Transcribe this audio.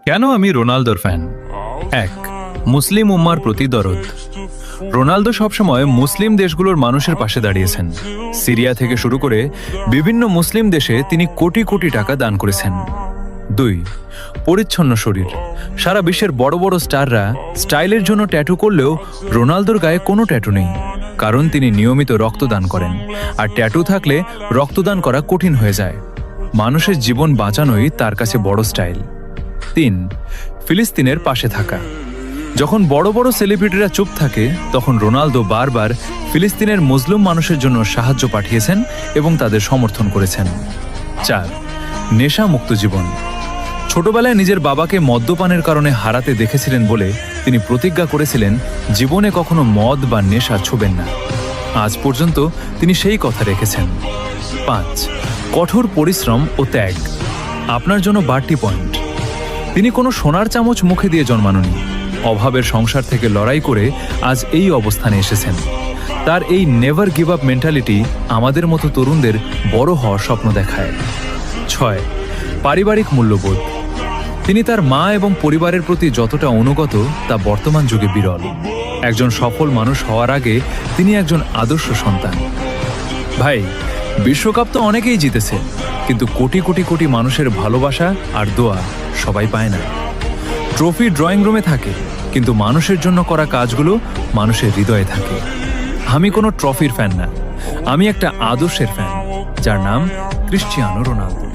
কেন আমি রোনালদোর ফ্যান? এক, মুসলিম উম্মার প্রতি দরদ। রোনালদো সবসময় মুসলিম দেশগুলোর মানুষের পাশে দাঁড়িয়েছেন। সিরিয়া থেকে শুরু করে বিভিন্ন মুসলিম দেশে তিনি কোটি কোটি টাকা দান করেছেন। 2, পরিচ্ছন্ন শরীর। সারা বিশ্বের বড় বড় স্টাররা স্টাইলের জন্য ট্যাটু করলেও রোনালদোর গায়ে কোনো ট্যাটু নেই, কারণ তিনি নিয়মিত রক্তদান করেন, আর ট্যাটু থাকলে রক্তদান করা কঠিন হয়ে যায়। মানুষের জীবন বাঁচানোই তার কাছে বড় স্টাইল। 3, ফিলিস্তিনের পাশে থাকা। যখন বড় বড় সেলিব্রিটিরা চুপ থাকে, তখন রোনালদো বারবার ফিলিস্তিনের মুসলিম মানুষের জন্য সাহায্য পাঠিয়েছেন এবং তাদের সমর্থন করেছেন। 4, নেশা মুক্ত জীবন। ছোটবেলায় নিজের বাবাকে মদ্যপানের কারণে হারাতে দেখেছিলেন বলে তিনি প্রতিজ্ঞা করেছিলেন জীবনে কখনো মদ বা নেশা ছোবেন না। আজ পর্যন্ত তিনি সেই কথা রেখেছেন। 5, কঠোর পরিশ্রম ও ত্যাগ। আপনার জন্য বাড়তি পয়েন্ট। তিনি কোনো সোনার চামচ মুখে দিয়ে জন্মাননি। অভাবের সংসার থেকে লড়াই করে আজ এই অবস্থানে এসেছেন। তার এই নেভার গিভ আপ মেন্টালিটি আমাদের মতো তরুণদের বড় হওয়ার স্বপ্ন দেখায়। 6, পারিবারিক মূল্যবোধ। তিনি তার মা এবং পরিবারের প্রতি যতটা অনুগত তা বর্তমান যুগে বিরল। একজন সফল মানুষ হওয়ার আগে তিনি একজন আদর্শ সন্তান। ভাই, বিশ্বকাপ তো অনেকেই জিতেছে, কিন্তু কোটি কোটি কোটি মানুষের ভালোবাসা আর দোয়া সবাই পায় না। ট্রফি ড্রয়িং রুমে থাকে, কিন্তু মানুষের জন্য করা কাজগুলো মানুষের হৃদয়ে থাকে। আমি কোনো ট্রফির ফ্যান না, আমি একটা আদর্শের ফ্যান, যার নাম ক্রিশ্চিয়ানো রোনালদো।